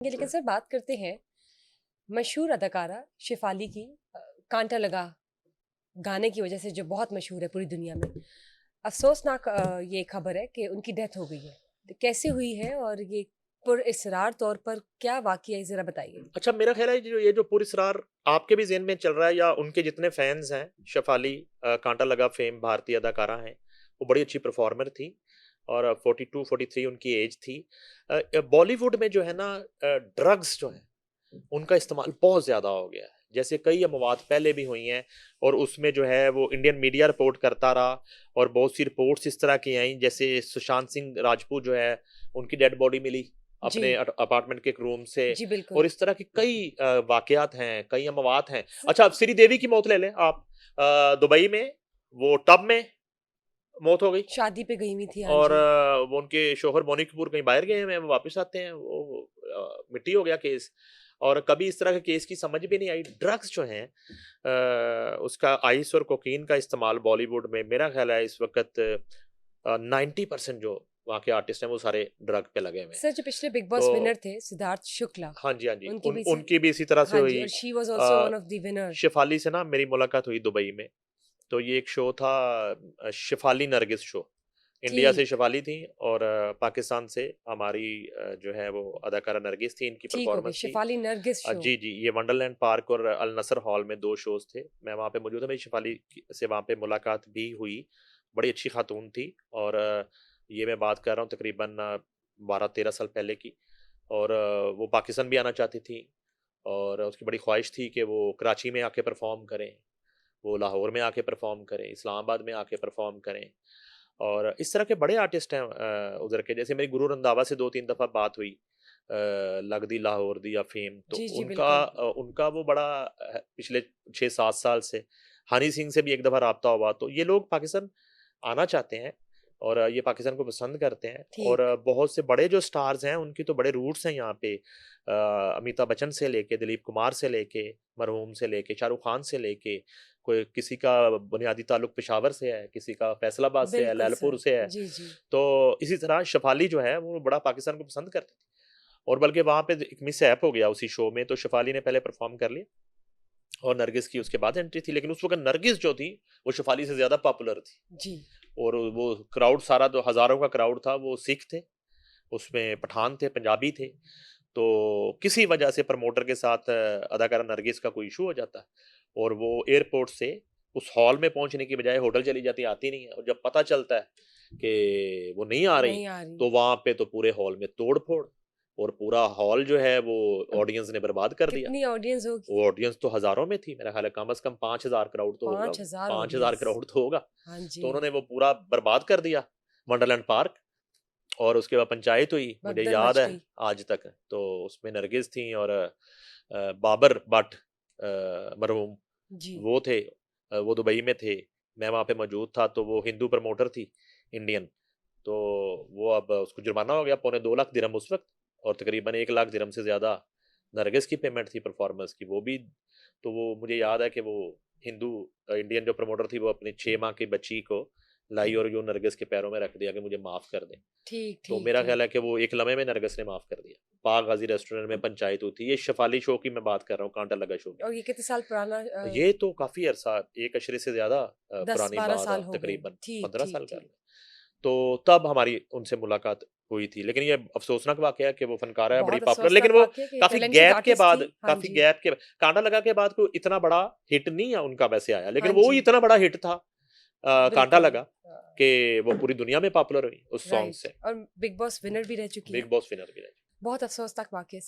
लेकिन सर बात करते हैं मशहूर अदाकारा शेफाली की कांटा लगा गाने की वजह से जो बहुत मशहूर है पूरी दुनिया में। अफसोसनाक ये खबर है कि उनकी डेथ हो गई है। तो कैसे हुई है और ये पुरइसरार तौर पर क्या वाकया है, जरा बताइए। अच्छा, मेरा ख्याल है ये जो पुरस्कार आपके भी ज़हन में चल रहा है या उनके जितने फैंस हैं, शेफाली कांटा लगा फेम भारतीय अदाकारा हैं, वो बड़ी अच्छी परफॉर्मर थी और 42-43 उनकी एज थी। बॉलीवुड में जो है ना ड्रग्स जो हैं, उनका इस्तेमाल बहुत ज़्यादा हो गया है। जैसे कई अमवात पहले भी हुई हैं और उसमें जो है वो इंडियन मीडिया रिपोर्ट करता रहा और बहुत सी रिपोर्ट्स इस तरह की आईं, जैसे सुशांत सिंह राजपूत जो है, उनकी डेड बॉडी मिली जी अपने अपार्टमेंट के एक रूम से। जी बिल्कुल। और इस तरह की कई वाकयात हैं, कई अमवात हैं। अच्छा, अब श्रीदेवी की मौत ले लें आप। दुबई में वो टब में मौत हो गई शादी पे गई हुई थी, हाँ और जी। वो उनके शौहर बोनी कपूर कहीं बाहर गए हैं, वो वापस आते हैं, वो मिट्टी हो गया केस। और कभी इस तरह के केस की समझ भी नहीं आई। ड्रग्स जो हैं उसका आइस और कोकीन का इस्तेमाल बॉलीवुड में मेरा ख्याल है इस वक्त 90% जो वहाँ के आर्टिस्ट हैं वो सारे ड्रग पे लगे हुए हैं। सर जो पिछले बिग बॉस तो विनर थे सिद्धार्थ शुक्ला, हाँ जी, हाँ जी। उनकी भी उनकी भी इसी तरह से हाँ जी, हुई। और she was also a, one of the winner. Shefali से ना मेरी मुलाकात हुई दुबई में। तो ये एक शो था शेफाली नरगिस शो। इंडिया से ठीक शेफाली थी और पाकिस्तान से हमारी जो है वो अदाकारा नरगिस थी, इनकी ठीक हो गई, परफॉर्मेंस थी। शेफाली नरगिस शो। जी, जी, ये वंडरलैंड पार्क और अल नसर हॉल में 2 शोज़ थे। मैं वहाँ पे मौजूद था, मेरी शेफाली से वहाँ पे मुलाकात भी हुई। बड़ी अच्छी खातून थी और ये मैं बात कर रहा हूँ तकरीबन 12-13 साल पहले की। और वो पाकिस्तान भी आना चाहती थी और उसकी बड़ी ख्वाहिश थी कि वो कराची में आके परफ़ॉर्म करें, वो लाहौर में आके परफ़ॉर्म करें, इस्लामाबाद में आके परफ़ॉर्म करें। और इस तरह के बड़े आर्टिस्ट हैं उधर के। जैसे मेरी गुरु रंधावा से 2-3 दफ़ा बात हुई लगदी लाहौर दी या फ़ेम। तो जी जी उनका बिल्कुल। उनका वो बड़ा पिछले 6-7 साल से हनी सिंह से भी एक दफ़ा राब्ता हुआ। तो ये लोग पाकिस्तान आना चाहते हैं और ये पाकिस्तान को पसंद करते हैं और ठीक। बहुत से बड़े जो स्टार्स हैं उनकी तो बड़े रूट्स हैं यहाँ पे। अमिताभ बच्चन से लेके, दिलीप कुमार से लेके, मरहूम से लेके, शाहरुख खान से लेके, कोई किसी का बुनियादी ताल्लुक पेशावर से है, किसी का फैसलाबाद से है, बिल्कुल लैलपुर सर। से है। जी जी। तो इसी तरह शेफाली जो है वो बड़ा पाकिस्तान को पसंद करती थी और बल्कि वहाँ पे एक मिसहैप हो गया उसी शो में। तो शेफाली ने पहले परफ़ॉर्म कर लिया और नरगिस की उसके बाद एंट्री थी। लेकिन उस वक़्त नरगिस जो थी वो शेफाली से ज़्यादा पॉपुलर थी जी और वो क्राउड सारा जो हज़ारों का क्राउड था वो सिख थे, उसमें पठान थे, पंजाबी थे। तो किसी वजह से प्रमोटर के साथ अदाकारा नरगिस का कोई इश्यू हो जाता है और वो एयरपोर्ट से उस हॉल में पहुँचने की बजाय होटल चली जाती है, आती नहीं है। और जब पता चलता है कि वो नहीं आ रही, नहीं आ रही। तो वहाँ पे तो पूरे हॉल में तोड़-फोड़ और पूरा हॉल जो है वो अब ऑडियंस ने बर्बाद कर दिया। कितनी ऑडियंस होगी? वो ऑडियंस तो हज़ारों में थी, मेरा ख़्याल है कम से कम 5000 क्राउड तो होगा, 5,000 5000 ऑडियंस। क्राउड तो होगा। हाँ तो जी। उन्होंने वो पूरा बर्बाद कर दिया, वंडरलैंड पार्क। और उसके बाद पंचायत हुई, मुझे भगदड़ याद मच है गई। आज तक। तो उसमें नरगिस थी और बाबर भट्ट मरहूम जी। वो थे। वो दुबई में थे, मैं वहाँ पे मौजूद था। तो वो हिंदू प्रमोटर थी, इंडियन। तो वो अब उसको जुर्माना हो गया पौने 2 लाख दिरहम उस वक़्त और तकरीबन 1 लाख दिरहम से ज़्यादा नरगिस की पेमेंट थी परफ़ॉर्मेंस की, वो भी। तो वो मुझे याद है कि वो हिंदू इंडियन जो प्रमोटर थी वो अपनी 6 माह की बच्ची को लाई और यूँ नरगिस के पैरों में रख दिया कि मुझे माफ़ कर दें। ठीक तो ठीक मेरा ख़्याल ठीक। है कि वो एक लम्हे में नरगिस ने माफ़ कर दिया। पाक गाज़ी रेस्टोरेंट में पंचायत हुई थी। ये शेफाली शो की मैं बात कर रहा हूँ, कांटा लगा शो की। और ये कितने साल पुराना? ये तो काफ़ी अरसा, 1 अशरे से ज़्यादा दस पुरानी बारह बात है, साल हो गए। तकरीबन ठीक 15 ठीक साल कर ठीक। लें। तो तब हमारी उनसे मुलाकात हुई थी। लेकिन ये अफ़सोसनाक वाक़या है कि वो फ़नकारा है, बड़ी बहुत पॉपुलर। अफसोसनाक लेकिन वो वाकया कि काफ़ी टैलेंटेड गैप के आर्टिस्ट थी, बाद हाँ जी। कांटा लगा के बाद कोई इतना बड़ा हिट नहीं है उनका वैसे आया। लेकिन हाँ वो जी इतना बड़ा हिट था कांटा बिल्कुल। लगा कि वो पूरी दुनिया में पॉपुलर हुई उस सॉन्ग राइट, से। और बिग बॉस विनर भी रह चुकी बिग हैं। बॉस विनर भी रही। बहुत अफसोसनाक वाकया।